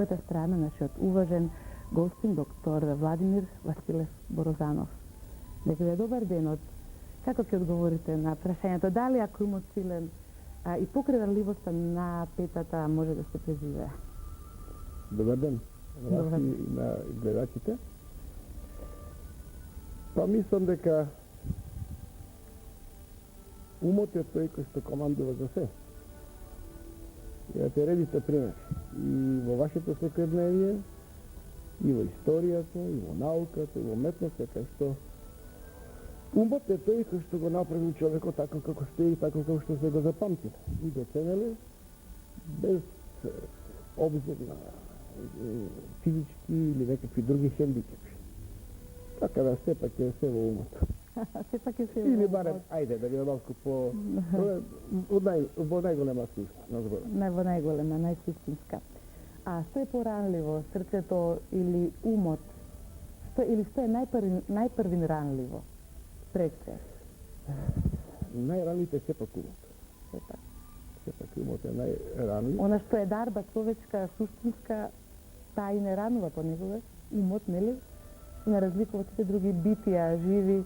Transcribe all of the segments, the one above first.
Својата страна нашиот уважен гостин, доктор Владимир Василев Борозанов. Нека ви е добар денот. Како ќе одговорите на прашањето дали ако имот силен и покриварливоста на петата може да се преживее? Добар ден на вас и на гледачите. Па мислам дека умот е тој кој што командува за се. Ја те редите пример. И во вашето секојдневие, и во историјата, и во науката, и во уметноста, кај што умот е тој кој што го направи човекот така како што е и така како што се го запамтиле. И го ценеле без обзир на физички или некакви други хендикепи. Така да сепак е се во умот. Сепак е се во Или умот. барем, ајде, да биде малку по... во најголема смисла на зборот. Во најголема, најсустинска. А што е поранливо, срцето или умот? Што е најпрвин ранливо? Пред се? Најранливите е сепак умот. Сепак умот е најранлив. Она што е дарба човечка, суштинска, таа и не ранува понекогаш. Умот, нели? На разлика од сите други битија, живи.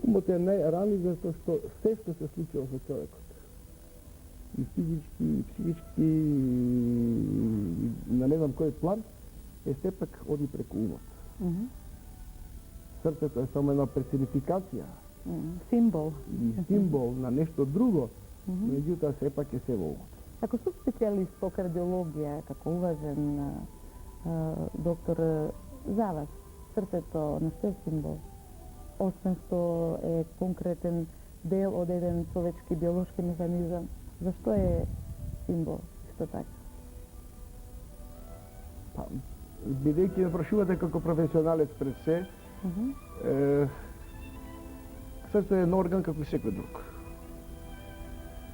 Умот е најранлив затоа што се што се случува со човекот. И физички, и психички, и на не знам кој план, е сепак оди преку умот. Срцето е само една персонификација. Символ. И символ на нешто друго, меѓутоа сепак е се во умот. Како специјалист по кардиологија, како уважен доктор, за вас, срцето на што е символ? Освен што е конкретен дел од еден човечки биолошки механизам, зашто е символ, исто така? Па, бидејќи ме прашувате како професионалец пред се, срцето е орган како секој друг.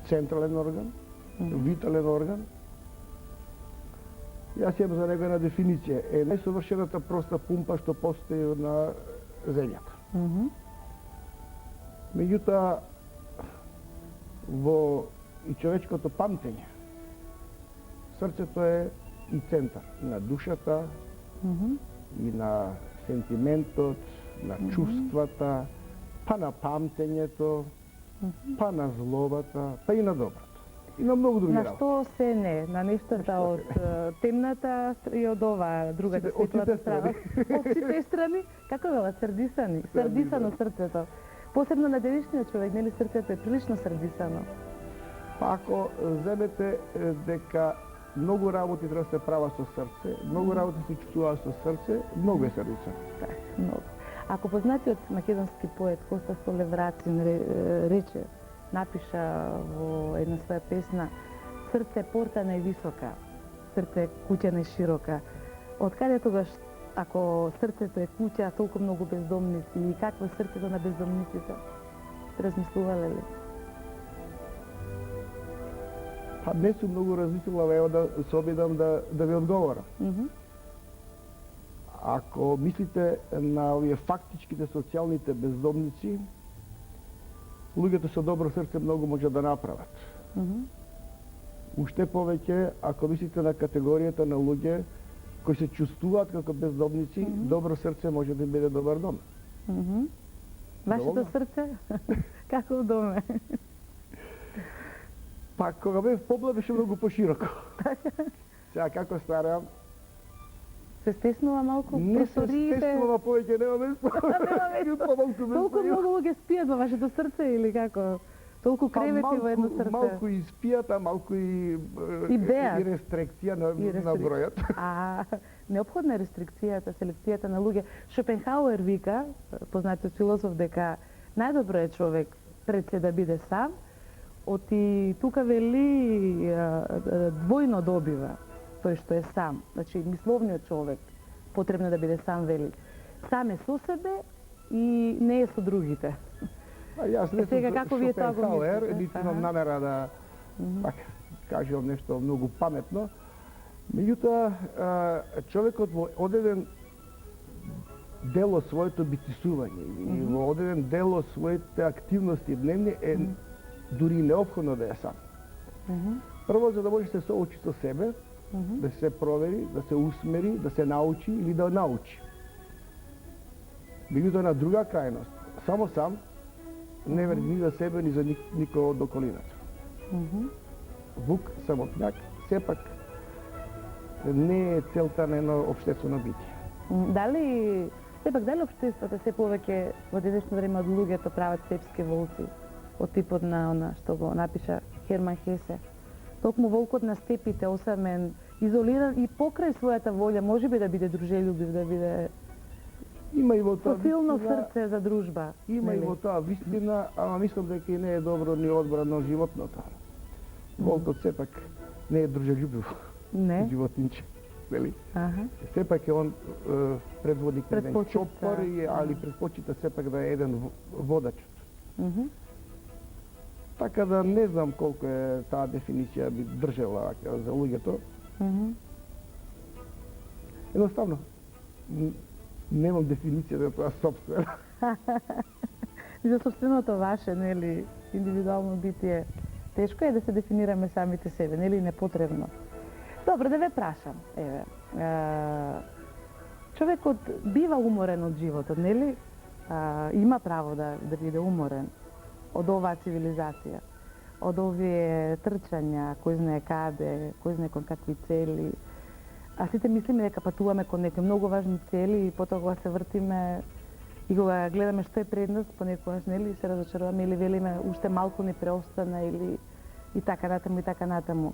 Централен орган, витален орган. Јас имам за него една дефиниција. Е најсовршената проста пумпа што постои на земјата. Меѓутоа, во и човечкото памтење, срцето е и центар на душата, и на сентиментот, на чувствата, па на памтењето, па на злобата, па и на доброто. И на многу други работи. На што се не? На нештата од темната и од ова другата светлата страна? Од сите страни? Како вела, срдисани? Срдисано срцето. Посебно на денешниот човек, нели срцето е прилично срдисано? Па ако земете дека многу работи треба да се права со срце, многу работи се чувствува со срце, многу е срдисано. Така, многу. Ако познатиот македонски поет Коста Столеврацин рече, напиша во една своја песна: срце порта највисока, срце куќа најширока. Од каде тогаш, ако срцето е куќа, толку многу бездомници, и какво е срцето на бездомниците? Размислувале ли? Па не сум многу размислувал, ево да се обидам да ви одговорам. Ако мислите на овие фактичките социјалните бездомници, луѓето со добро срце многу може да направат. Уште повеќе, ако мислите на категоријата на луѓе кои се чувствуваат како бездомници, добро срце може да им биде добар дом. Вашето срце? Како доме? Па, кога бев помлад беше многу пошироко. Сега, како старам, се стеснува малку? не се стеснува, повеќе нема место. Толку многу луѓе спијат во вашето срце или како? Толку кревети во едно срце? Малку и спијат, а малку и рестрикција на бројот. Неопходна е рестрикцијата, селекцијата на луѓе. Шопенхауер вика, познатиот филозоф, дека најдобро е човек пред се да биде сам, оти тука вели двојно добива тој што е сам. Значи, мисловниот човек потребно да биде сам, вели. Сам е со себе и не е со другите. Јас не сум Шопенхауер, нити имам намера да кажам нешто многу паметно. Меѓутоа, човекот во одеден дел од своето битисување и во одеден дел од своите активности дневни е дури неопходно да е сам. Прво, за да може се соочи со себе, да се провери, да се усмери, да се научи или да научи. Меѓутоа на друга крајност, само сам, не вреди ни за себе, ни за никого од околината. Вук, самотњак, сепак не е целта на едно општествено битие. Дали општеството се повеќе во денешно време од луѓето прават степски волци, од типот на она што го напиша Херман Хесе? Токму волкот на степите, осамен, изолиран и покрај својата волја, можеби да биде дружелюбив, да биде Има и во тоа со силно вистина, срце за дружба. Има и во тоа вистина, ама мислам дека и не е добро ни одбрано животното. Волкот сепак не е дружелюбив Не. животинче, нели? Аха. Сепак е он предводник на еден Предпочита. чопор, али предпочита сепак да е еден водач. Така да не знам колку е таа дефиниција би држела за луѓето. Едноставно, немам дефиниција за тоа собствено. За собственото ваше, нели, индивидуално битие, тешко е да се дефинираме самите себе, нели, непотребно. Добро, да ве прашам, еве. Човекот бива уморен од животот, нели? Има право да биде уморен од оваа цивилизација, од овие трчања, кој знае каде, кој знае кон какви цели. А сите мислиме дека патуваме кон некои многу важни цели и потоа кога се вртиме и кога гледаме што е пред нас, понекогаш нели се разочаруваме или велиме уште малку ни преостана или и така натаму и така натаму.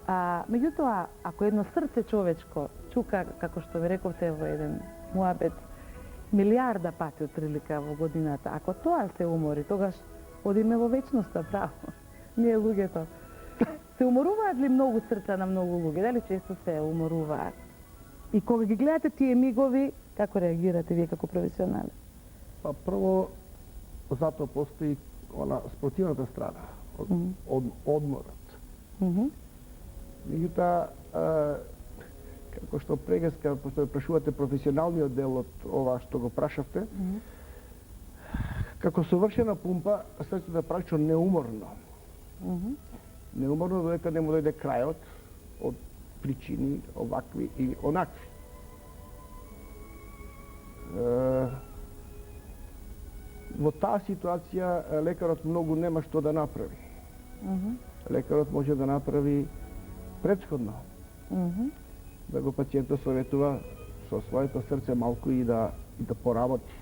Меѓутоа, ако едно срце човечко чука, како што ви рековте во еден муабет, милиарда пати отприлика во годината, ако тоа се умори, тогаш одиме во вечноста, право. Ние луѓето. Се уморуваат ли многу срца на многу луѓе? Дали често се уморуваат? И кога ги гледате тие мигови, како реагирате вие како професионали? Па прво, затоа постои она спортивната страна, одморот. Меѓутоа, како што прегаска, пошто прашувате професионалниот дел од ова што го прашавте, како совршена пумпа, срцето е прачно неуморно. Неуморно додека не му дојде крајот од причини овакви или онакви. Во таа ситуација лекарот многу нема што да направи. Лекарот може да направи претходно. Да го пациентот советува со своето срце малку и да поработи.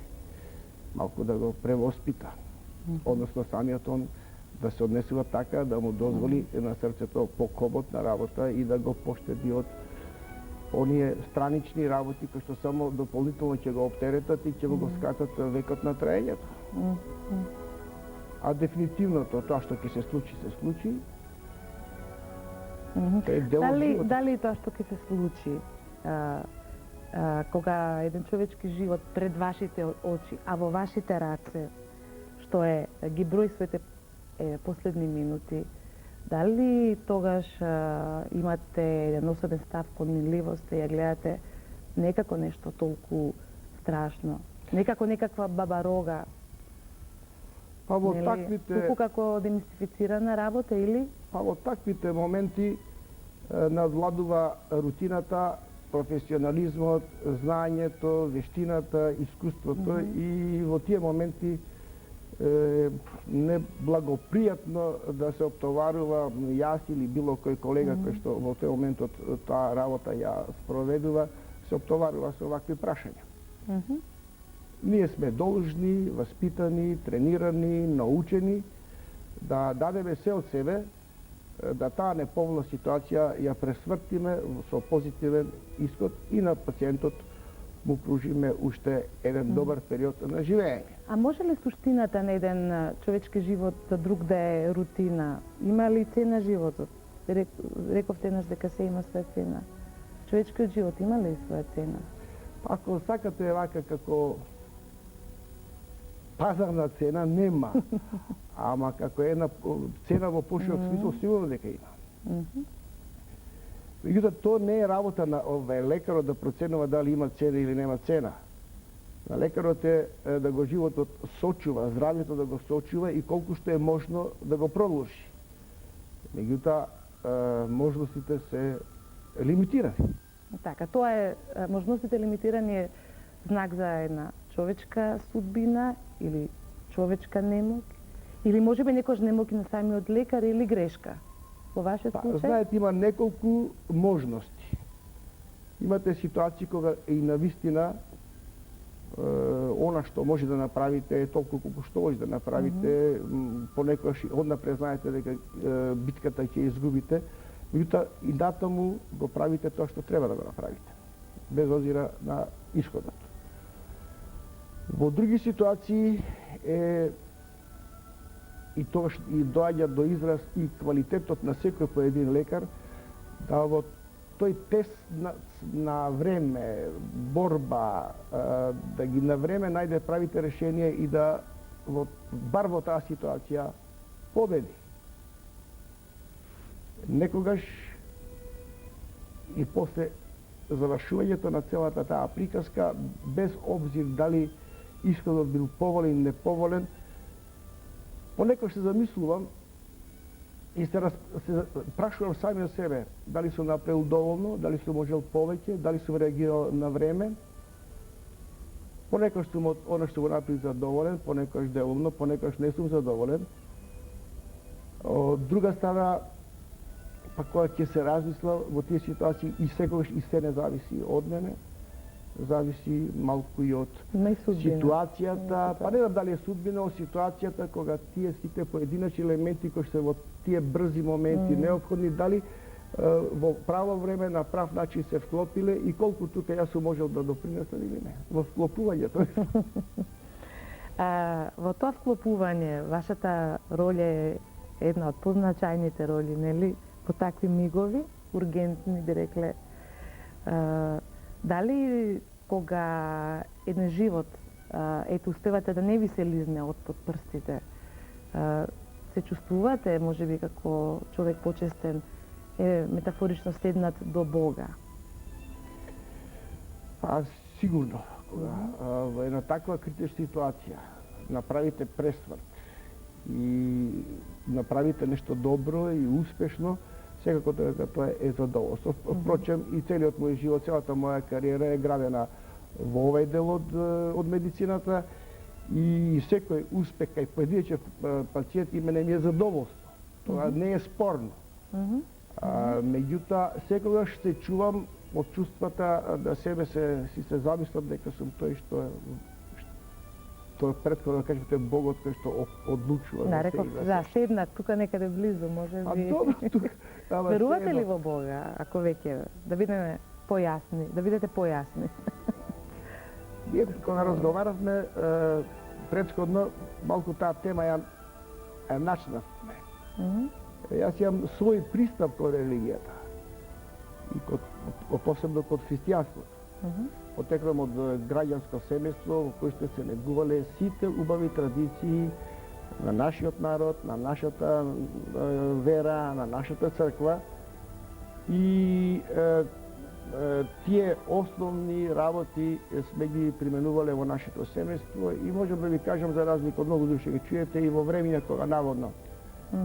Малку да го превоспита. Односно самиот он да се однесува така да му дозволи на срцето покоботна работа и да го поштеди од оние странични работи кои што само дополнително ќе го оптеретат и ќе го скратат векот на траењето. А дефинитивно тоа што ќе се случи, се случи. Дали тоа што ќе се случи кога еден човечки живот пред вашите очи, а во вашите раце, што е ги брои своите последни минути, дали тогаш имате еден особен став кон минливост и ја гледате некако нешто толку страшно, некако некаква баба-рога? Па во таквите... Туку како демистифицирана работа или? Па во таквите моменти надвладува рутината, професионализмот, знаењето, вештината, искуството и во тие моменти неблагопријатно да се оптоварува јас или било кој колега кој што во тој моментот таа работа ја спроведува, се оптоварува со овакви прашања. Ние сме должни, воспитани, тренирани, научени да дадеме се од себе да таа неповолна ситуација ја пресвртиме со позитивен исход и на пациентот му пружиме уште еден добар период на живење. А може ли суштината на еден човечки живот друг да е рутина? Има ли цена животот? Рековте еднаш дека се има своја цена. Човечкиот живот има ли своја цена? Ако сакате вака како пазарна цена нема, ама како една цена во поширок смисол сигурно дека има. Меѓутоа, тоа не е работа на лекарот да проценува дали има цена или нема цена. На лекарот е да го животот сочува, здравјето да го сочува и колку што е можно да го продолжи. Меѓутоа, можностите се лимитирани. Така, тоа е, можностите лимитирани е знак за една човечка судбина или човечка немок, или можеби некојаш немок и на самиот лекар или грешка. Во вашиот случај? Знаете, има неколку можности. Имате ситуации кога и на вистина она што може да направите е толку колку што може да направите, понекогаш однапред знаете дека битката ќе изгубите, меѓутоа и натаму го правите тоа што треба да го направите, без озира на исходот. Во други ситуации и тоа и доаѓа до израз и квалитетот на секој поедин лекар, да во тој тест на време, борба, да ги на време најде правите решение и да бар во таа ситуација победи. Некогаш и после завршувањето на целата таа приказка, без обзир дали исходот бил поволен или неповолен, понекогаш се замислувам и се прашувам самиот себе, дали сум направил доволно, дали сум можел повеќе, дали сум реагирал на време. Понекогаш сум од она што го направил задоволен, понекогаш делумно, понекогаш не сум задоволен. Од друга страна, па кога ќе се размислам во тие ситуации и секогаш и се не зависи од мене, зависи малку и од ситуацијата, па не знам дали е судбина, од ситуацијата кога тие сите поединачни елементи кои се во тие брзи моменти неопходни, дали во право време на прав начин се вклопиле и колку тука јас сум можел да допринесам или не во вклопувањето. Во тоа вклопување, вашата роља е една од позначајните роли, нели? Во такви мигови, ургентни, би рекле. Дали кога еден живот, ето, успевате да не ви се лизне од под прстите, се чувствувате, можеби како човек почестен, метафорично седнат до Бога? Сигурно. Кога во една таква критична ситуација направите пресврт и направите нешто добро и успешно, секако тоа е задоволство. Впрочем, и целиот мој живот, целата моја кариера е градена во овој дел од медицината и секој успех кај поединечен пациент и мене ми е задоволство. Тоа не е спорно. Меѓутоа, секогаш се чувам од чувствата да себе си се замислам дека сум тој што претходно да кажете Богот кој што одлучува. Да, реков, да, седнат тука некаде близу, може би. Добро, тука. Верувате ли во Бога, ако веќе, да бидеме појасни, да бидете појасни? Ние кога разговаравме претходно, малку таа тема ја начнавме. Јас имам свој пристап кон религијата и посебно кон христијанството. Потекнам од граѓанско семејство во кој што се негувале сите убави традиции на нашиот народ, на нашата вера, на нашата црква и тие основни работи сме ги применувале во нашето семејство и можам да ви кажам за разлика од многу души ги чуете и во времења кога наводно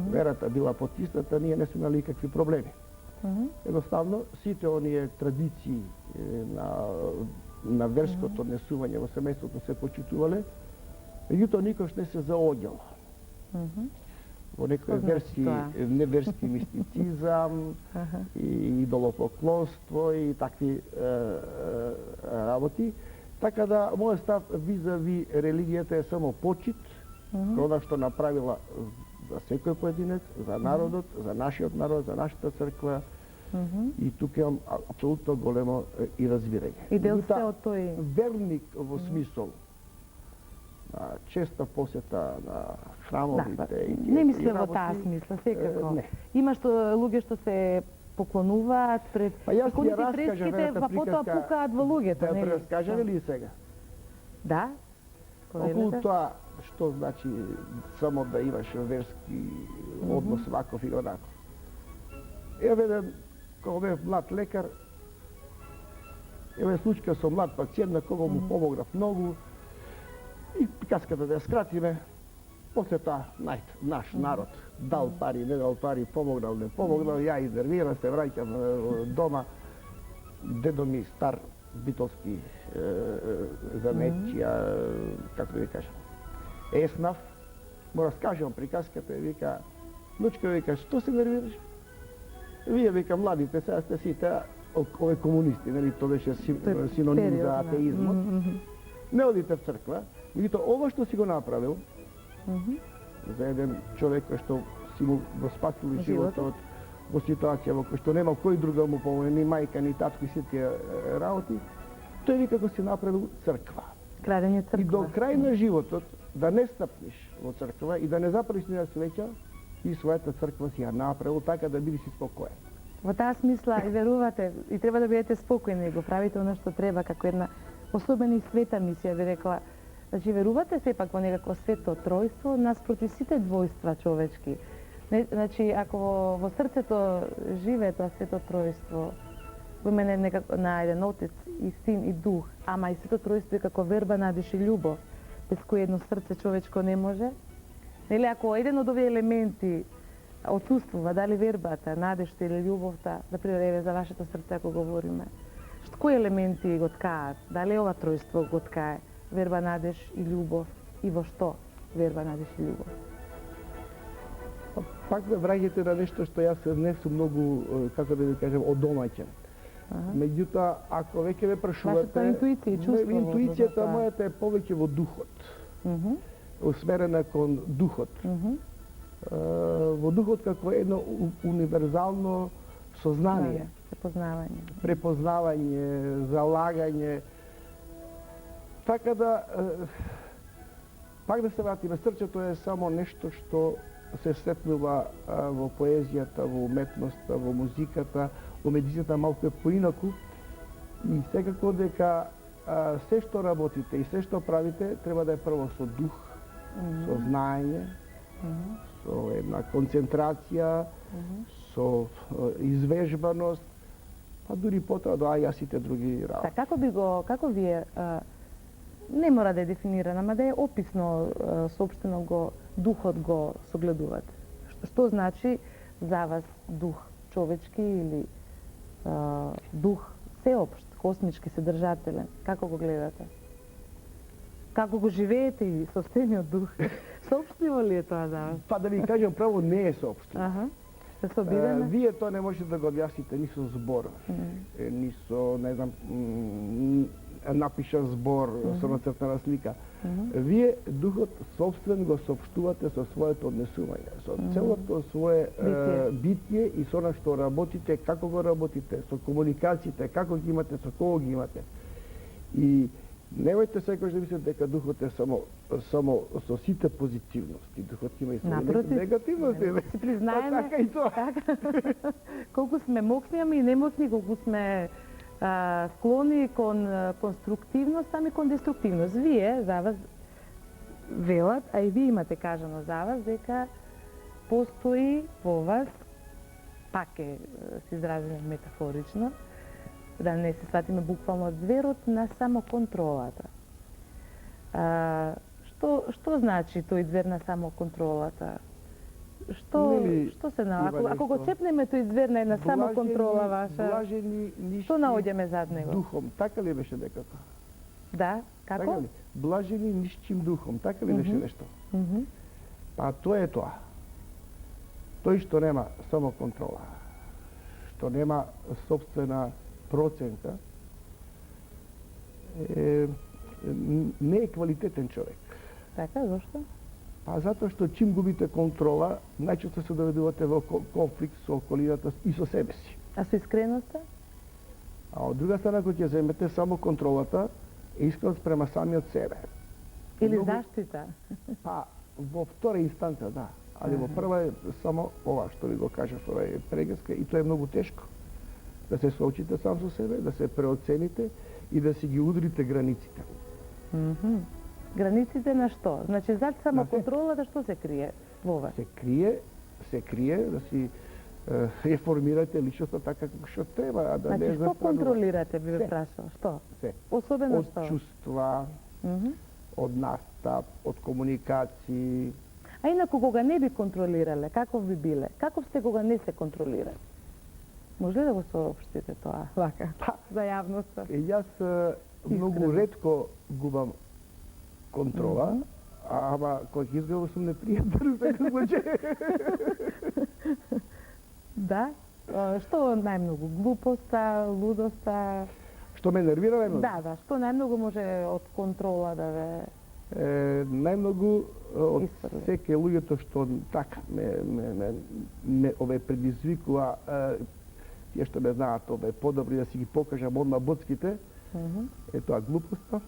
верата била потисната, ние не сме имали какви проблеми. Едноставно, сите оние традиции на верското однесување во семејството се почитувале, меѓутоа никош не се заоѓало. Во некој неверски мистицизам, и идолопоклонство и такви работи. Така да, мојот став визави религијата е само почит, она што направила за секој поединец, за народот, за нашиот народ, за нашата црква. И тука имам апсолутно големо и разбирање. И дел се од тој верник во смисол на честа посета на храмовите. Не мисле во таа смисла, секако. Има луѓе што се поклонуваат пред иконите фреските, па потоа пукаат во луѓето. Да ја раскажа ли сега? Да. Околу тоа што значи само да имаш верски однос ваков и онаков. Еве кога бев млад лекар, еве случка со млад пациент на кого му помогнав многу и приказката да ја скратиме, после тоа наш народ дал пари, не дал пари, помогнал, не помогнал, ја изнервирам, се враќам дома дедо ми стар битолски заметчија, како да ви кажам, еснав, му раскажувам приказката и вика, внучка, вика, што се нервираш? Вие, вика, младите, сега сте сите ове комунисти, нели, тоа беше синоним за атеизмот. Не одите в црква, меѓутоа ова што си го направил, за еден човек кој што си му го спасил животот, во ситуација во кој што нема кој друг да му помогне, ни мајка, ни татко и сите тие работи, тој вика го си направил црква. Крадење црква. И до крај на животот да не стапнеш во црква и да не запалиш ни свеќа, и својата црква си ја направил така да бидеш спокоен. Во таа смисла и верувате и треба да бидете спокојни и го правите она што треба како една особена и света мисија, би рекла. Значи верувате сепак во некакво свето тројство наспроти сите двојства човечки. Значи ако во срцето живее тоа свето тројство, во мене некако на еден Отец и Син и Дух, ама и свето тројство е како верба, надеж и љубов, без кој едно срце човечко не може. Нели, ако еден од овие елементи отсуствува, дали вербата, надежта или љубовта, да еве за вашето срце ако говориме, кои елементи го ткаат? Дали ова тројство го ткае? Верба, надеж и љубов, и во што верба, надеж и љубов? Пак ме враќате на нешто што јас не сум многу, како да ви кажем, одомаќен. Меѓутоа, ако веќе ме прашувате, вашата интуиција, чувство, интуицијата мојата е повеќе во духот. Усмерена кон духот. Во духот како едно универзално сознание. Препознавање, залагање. Така да, пак да се вратиме, срцето е само нешто што се светлува во поезијата, во уметноста, во музиката, во медицината малку е поинаку. И секако дека се што работите и се што правите треба да е прво со дух, со знаење, со една концентрација, со извежбаност, па дури потоа доаѓа сите други работи. Како вие, не мора да е дефинирано, ама да е описно, соопштено го, духот го согледувате? Што значи за вас дух човечки или дух сеопшт, космички, содржателен? Како го гледате? Како го живеете и собствениот дух? Соопштливо ли е тоа за вас? Па да ви кажам право, не е соопштливо. Се собираме? Вие тоа не можете да го објасните ни со збор, ни со, не знам, напиша збор, со нацртана слика. Вие духот собствен го соопштувате со своето однесување, со целото свое битие и со она што работите, како го работите, со комуникациите, како ги имате, со кого ги имате. И немојте секој да мислите дека духот е само со сите позитивности. Духот има и своје негативности. Си признаеме. Така и тоа. Колку сме моќни, ами и немоќни, колку сме склони кон конструктивност, ами кон деструктивност. Вие, за вас, велат, а и вие имате кажано за вас, дека постои во вас, пак е се изразено метафорично, да не се сватиме буквално зверот на самоконтролата. Што значи тој звер на самоконтролата? Што се ако го цепнеме тој звер на една самоконтрола ваша, што наоѓаме зад него? Духом, така ли беше дека тоа? Да, како? Така ли? Блажени нишчим духом, така ли беше нешто? Па тоа е тоа. Тој што нема самоконтрола, што нема собствена проценка, не е квалитетен човек. Така, зашто? А затоа што чим губите контрола, најчесто се доведувате во конфликт со околината и со себе си. А со искреноста? А од друга страна, кога ќе земете само контролата, е искреност према самиот себе. Или заштита? Па, во втора инстанца, да. Али во прва е само ова што ви го кажав, ова е прегеска и тоа е многу тешко. Да се соочите сам со себе, да се преоцените и да си ги удрите границите. Границите на што? Значи, зад самоконтролата што се крие во вас? Се крие да си ја формирате личноста така како што треба, а да значи, не што контролирате, би ве прашал? Што? Се. Особено од што? Од чувства, од настап, од комуникации. А инаку кога не би контролирале, каков би биле? Каков сте кога не се контролирате? Може ли да го соопштите тоа, вака, за јавноста? Јас многу ретко губам контрола, ама кога ќе изгледам сум непријатен во секој случај. Да? Што најмногу? Глупоста, лудоста? Што ме нервира најмногу? Да, што најмногу може од контрола да ве... Најмногу од Испрли. секе луѓето што така ме предизвикува, тие што ме знаат подобри да си ги покажам одма боцките, е тоа глупоста,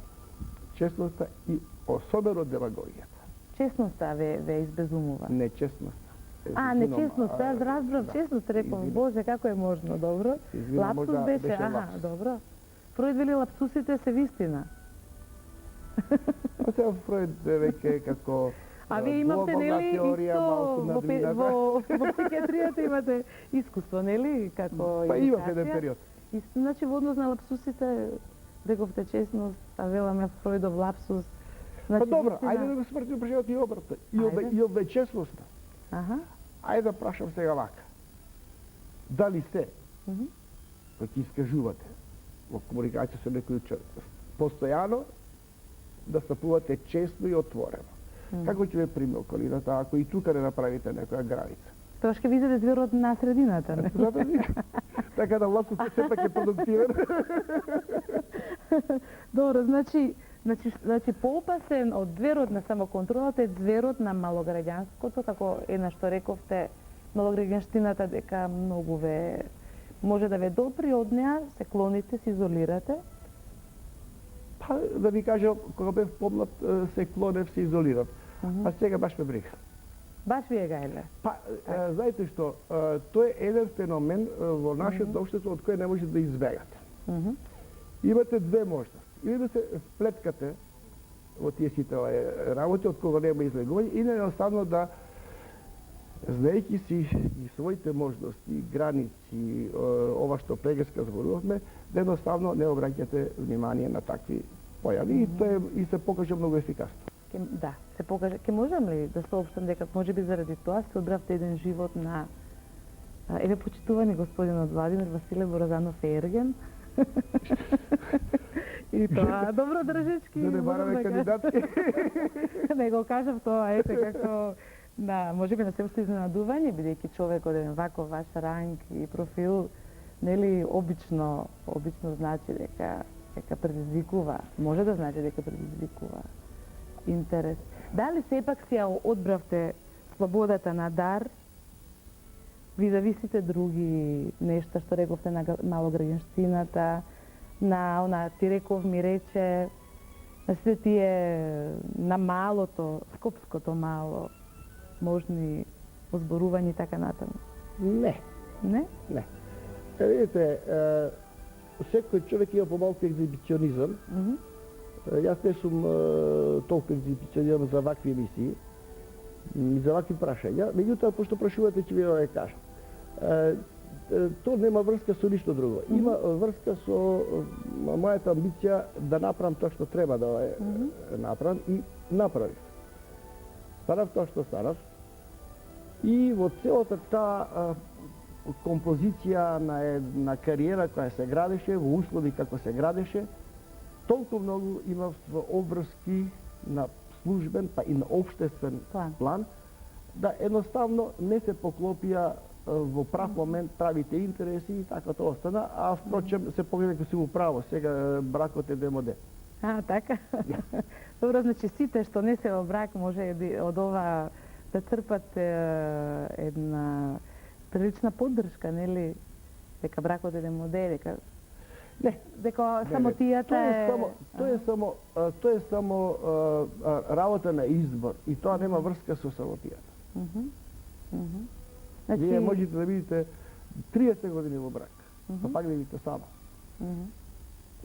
честноста и особено демагогијата. Честноста ве избезумува? Нечестноста. Нечестноста, јас разбрав честност, реков, Боже, како е можно, добро. Лапсус беше, лапсус. добро. Фројд вели лапсусите се вистина. А сега Фројд веќе како А вие имавте, нели, исто во психијатријата имате искуство, нели, како Па имав еден период. Значи, во однос на лапсусите, рековте честност, а веламе Фројдов лапсус. Па добро, ајде да го смртиме прашањето и обрата. И овде честноста. Ајде да прашам сега вака. Дали се, кога ќе искажувате во комуникација со некој човек, постојано да стапувате честно и отворено. Како ќе ве приме околината ако и тука не направите некоја граница? Тоа ќе видите зверот на средината, не? Така да лапсусот сепак е продуктивен. Добро, значи поопасен од зверот на самоконтролата е зверот на малограѓанското, како една што рековте, малограѓанштината дека многу ве може да ве допри од неа, се клоните, се изолирате. Па, да ви кажам, кога бев помлад, се клонев, се изолирав. А сега баш ме брига. Баш ви е гајле? Па, знаете што, тој е еден феномен во нашето општество од кој не може да избегате. Имате две можности. Или да се вплеткате во тие сите работи од кога нема излегување, или едноставно да, знаејќи си и своите можности, граници, ова што прегреска зборувавме, да едноставно не обраќате внимание на такви појави и тоа и се покажа многу ефикасно. Да, се покажа. Ке можам ли да соопштам дека можеби заради тоа се одбравте еден живот на еве почитувани господинот Владимир Василе Боразанов Ерген. И тоа добро држечки. Да не бараме кандидатки. Не го кажав тоа, ете како можеби на се изненадување, бидејќи човек од еден ваков ваш ранг и профил, нели обично значи дека предизвикува, може да значи дека предизвикува интерес. Дали сепак си ја одбравте слободата на дар, ви зависите други нешта што рековте на малограѓанштината, на ти реков ми рече, на сите тие на малото, скопското мало, можни озборувања и така натаму? Не. Не? Не. Видите, секој човек има помалку екзибиционизам. Јас не сум толку екзибиционизам за вакви емисии и за вакви прашања. Меѓутоа, пошто прашувате, ќе ви да кажам. То нема врска со ништо друго. Има врска со мојата амбиција да направам тоа што треба да направам и направив. Станав тоа што станав и во целата таа композиција на кариера која се градеше, во услови како се градеше, толку многу имав обврски на службен, па и на општествен план, да едноставно не се поклопија во прав момент правите интереси и така тоа остана, а впрочем се погледа дека си му право, сега бракот е демоде. Така? Добро, значи сите што не се во брак може од ова да црпат една прилична поддршка, нели? Дека бракот е демоде, дека дека самотијата е... Тоа е само работа на избор и тоа нема врска со самотијата. Вие можете да видите 30 години во брак, па пак да видите само.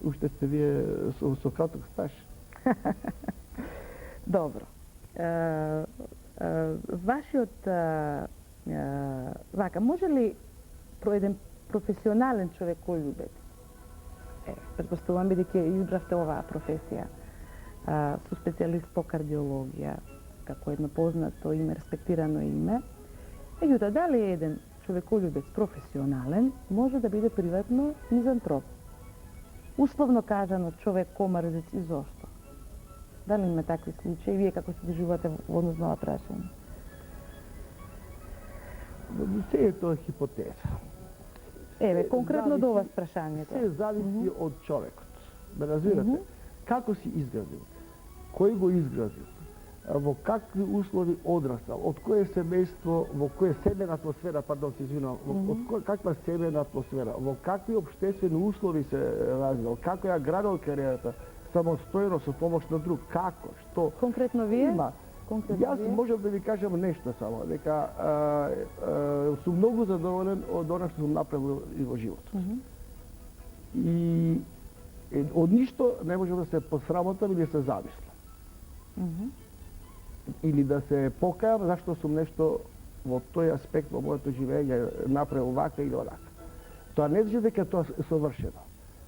Уште сте вие со краток стаж. Добро. Вашиот вака, може ли еден професионален човек кој љубите? Предпоставувам бидејќи избравте оваа професија, со специјалист по кардиологија, како едно познато име, респектирано име. Меѓутоа, дали еден човеколюбец, професионален, може да биде приватно мизантроп. Условно кажано, човек комарзец и зошто? Дали има такви случаи? Вие како се доживувате во однос на ова прашање? Се е тоа хипотеза. Еве, конкретно до вас Се прашањето. зависи од човекот. Ме разбирате? Како си изградил? Кој го изградил? Во какви услови одрастал? Од кое семејство, во кое семена атмосфера, пардон, се извинувам, од каква семена атмосфера, во какви обштествени услови се развил, како ја градил кариерата, самостојно со помош на друг, како, што? Конкретно вие? Има. Конкретно Јас вие? можам да ви кажам нешто само, дека сум многу задоволен од она што сум направил и во животот. И од ништо не можам да се посрамотам или да се замислам. Или да се покајам зашто сум нешто во тој аспект во моето живење направил вака или онака. Тоа не значи дека тоа е совршено.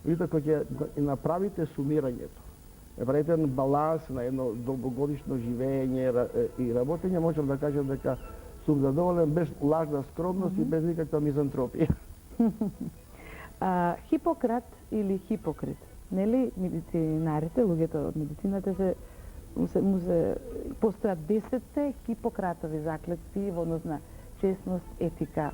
Видите, кога ќе направите сумирањето, правите еден баланс на едно долгогодишно живење и работење, можам да кажам дека сум задоволен без лажна скромност и без никаква мизантропија. Хипократ или Хипокрит? Нели медицинарите, луѓето од медицината постојат 10 Хипократови заклетви во однос на честност, етика,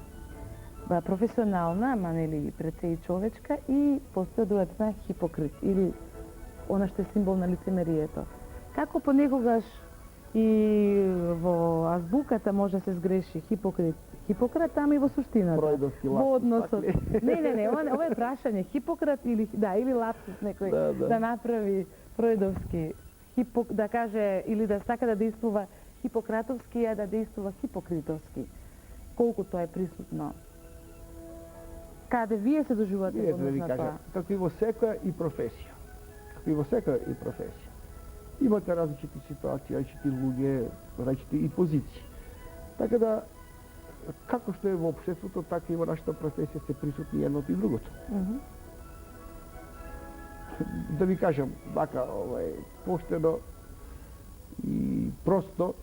професионална, ама нели пред се и човечка, и постоја другата на Хипокрит или она што е символ на лицемерието. Како понекогаш и во азбуката може да се сгреши Хипокрит, Хипократ, ама и во суштината. Фройдовски во лапсус, односот. така Не, ова е прашање Хипократ или или лапсус некој да направи фройдовски, да каже или да сака да действува хипократовски, а да действува хипокритовски. Колку тоа е присутно? Каде вие се доживувате во Видете да однос ви на кажам, тоа? како и во секоја и професија. Како и во секоја и професија. Имате различити ситуации, различити луѓе, различити и позиции. Така да, како што е во општеството, така и во нашата професија се присутни едното и другото. Да ви кажам, вака, поштено и просто,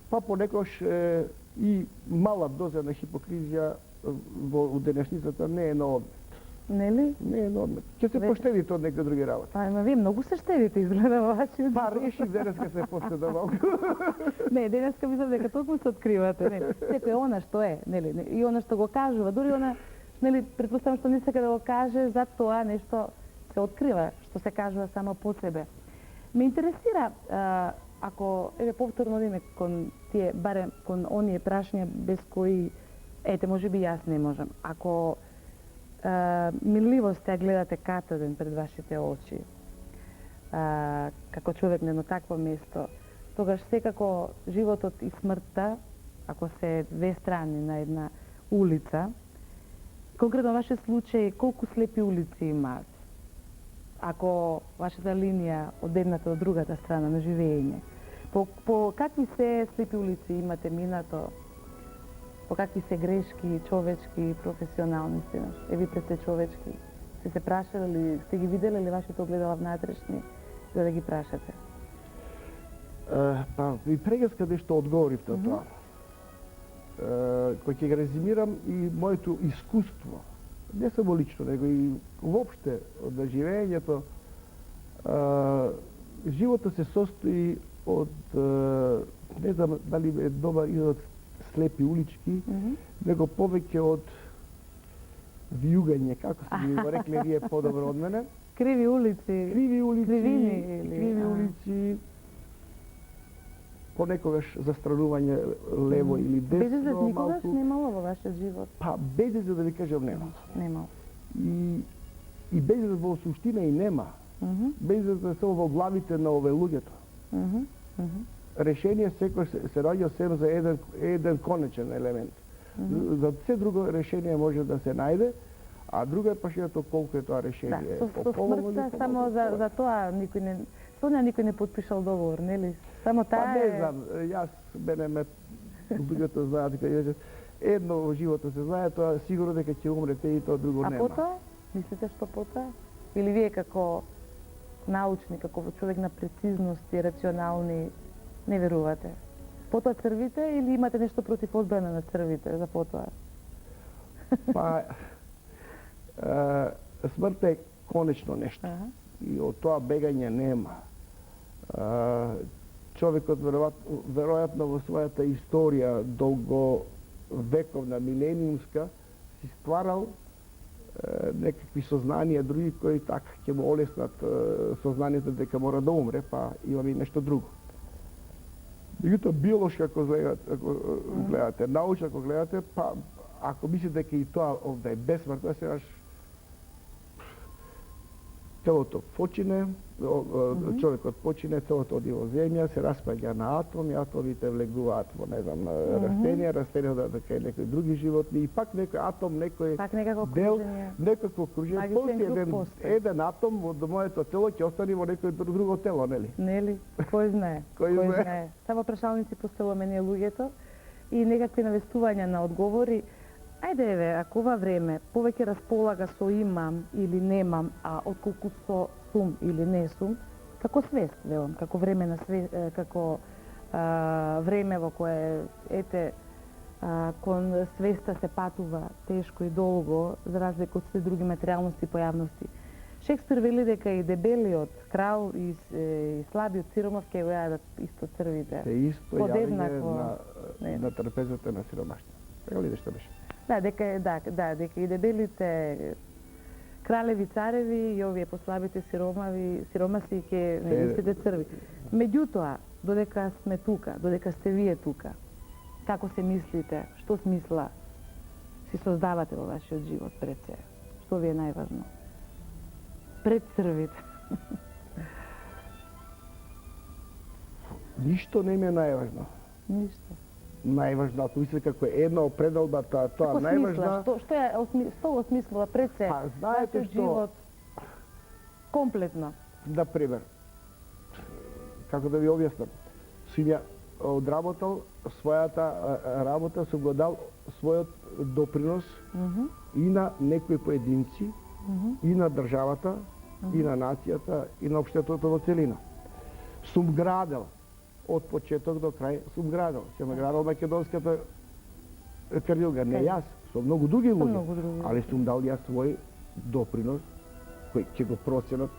па понекош и мала доза на хипокризија во денешницата не е на одмет. Нели? Не е на одмет. Ќе се поштедите од некои други работи. Ама вие многу се штедите изгледа во вашиот. Па решив денеска се поштеда малку. Не, денеска мислам дека токму се откривате, нели? Секој она што е, нели? И она што го кажува, дури она, нели, претпоставам што не сака да го каже, за тоа нешто се открива, што се кажува само по себе. Ме интересира, ако, еве, повторно одиме кон тие, барем кон оние прашања без кои, ете, може би јас не можам. Ако мирливо сте гледате катеден пред вашите очи, како човек на едно такво место, тогаш секако животот и смртта, ако се две страни на една улица, конкретно вашиот случај, колку слепи улици имаат? Ако вашата линија од едната до другата страна на живење, по какви се слепи улици имате минато? По какви се грешки, човечки, професионални сте? Еви пред се човечки. Сте се прашали или сте ги виделе ли вашите огледала внатрешни за да ги прашате? Па, и прегаска нешто одговорив на тоа. Кој ќе го резимирам и моето искуство, не само лично, него и воопште од живењето, животот се состои од, не знам дали е добар израз слепи улички, него повеќе од вијугање, како сте ми го рекле вие подобро од мене. Криви улици, Криви улици, кривини или... криви улици, понекогаш застранување лево или десно. Безизлед никогаш малку. немало во вашиот живот? Па безизлед да ви кажам нема. Немало. И безизлед во суштина и нема. Безизлед е само во главите на ове луѓето. Решение секој се наоѓа сем за еден конечен елемент. За се друго решение може да се најде, а друго е прашањето колку е тоа решение. Да, со смртта само за тоа никој не... Со неа никој не подпишал договор, нели? Само таа Па не знам, јас мене ме луѓето знаат дека едно во животот се знае, тоа сигурно дека ќе умрете и тоа друго нема. А потоа? Мислите што потоа? Или вие како научник, како човек на прецизност и рационални, не верувате? Потоа црвите или имате нешто против одбрана на црвите за потоа? Па, смртта е конечно нешто. И од тоа бегање нема. Човекот веројатно во својата историја долговековна, милениумска, си стварал некакви сознанија други кои така ќе му олеснат сознанието дека мора да умре, па имаме и нешто друго. Меѓутоа, биолошки ако гледате, научно ако гледате, па ако мислите дека и тоа овде е безсмртно, сега телото почине, човекот почине, телото оди во земја, се распаѓа на атоми, атомите влегуваат во, не знам, растенија, растенијата дека е некои други животни, и пак некој атом, некој дел, некакво кружење, после еден атом од моето тело ќе остане во некој друго тело, нели? Нели? Кој знае? Кој знае? Само прашалници поставуваме ние луѓето и некакви навестувања на одговори. Ајде еве, ако ова време повеќе располага со имам или немам, а отколку со сум или не сум, како свест, велам, како време на свест, како време во кое кон свеста се патува тешко и долго, за разлика од се други материјалности и појавности. Шекспир вели дека и дебелиот крал и слабиот сиромав ќе го јадат исто црвите. Се исто јавање на трпезата на сиромаштина. Така ли нешто беше? Дека и дебелите кралеви, цареви и овие послабите сиромаси ќе истите црви. Меѓутоа, додека сме тука, додека сте вие тука, како се мислите, што смисла си создавате во вашиот живот пред се? Што ви е најважно? Пред црвите. Ништо не ми е најважно. Ништо. Најважно, ако мислите како една определбата, тоа најважна... Што го смислува пред се? Па, знаете што... Живот комплетно. Например, како да ви објаснам, сум ја одработал својата работа, сум го дал својот допринос и на некои поединци, и на државата, и на нацијата, и на општеството во целина. Сум градел од почеток до крај, сум градел. Сум градел македонската кардиолога. Не јас, со многу други луѓе, али сум дал јас свој допринос, кој ќе го проценат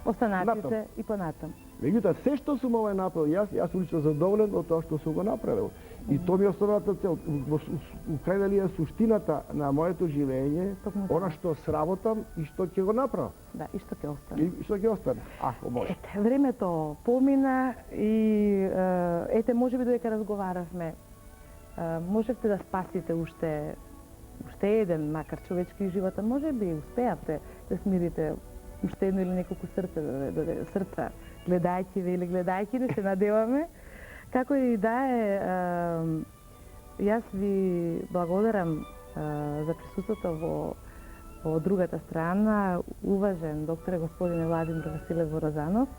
останатите и понатам. Меѓутоа, се што сум овој направил, јас сум лично задоволен од тоа што сум го направил. И тоа ми е основната цел. У крај дали е суштината на моето живење, она што сработам и што ќе го направам. Да, и што ќе остане. И што ќе остане, ако може. Ете, времето помина и можеби додека разговаравме, можевте да спасите уште еден, макар човечки живот, можеби успеавте да смирите уште едно или неколку срца, гледајќи ве или гледајќи, да се надеваме. Како и да е, јас ви благодарам за присуството во другата страна, уважен докторе господине Владимир Василев Воразанов.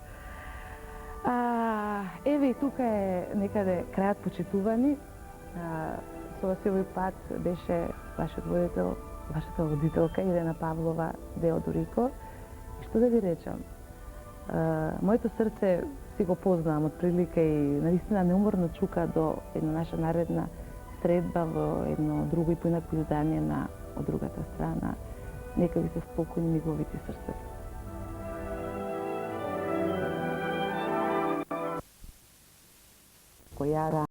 Еве и тука е некаде крајот почитувани. Со вас овој пат беше вашата водителка Ирена Павлова Деодорико. И што да ви речам, моето срце си го познавам од прилика и наистина неуморно чука до една наша наредна средба во едно друго и поинако издание на Од другата страна. Нека ви се спокојни неговите срцета. Која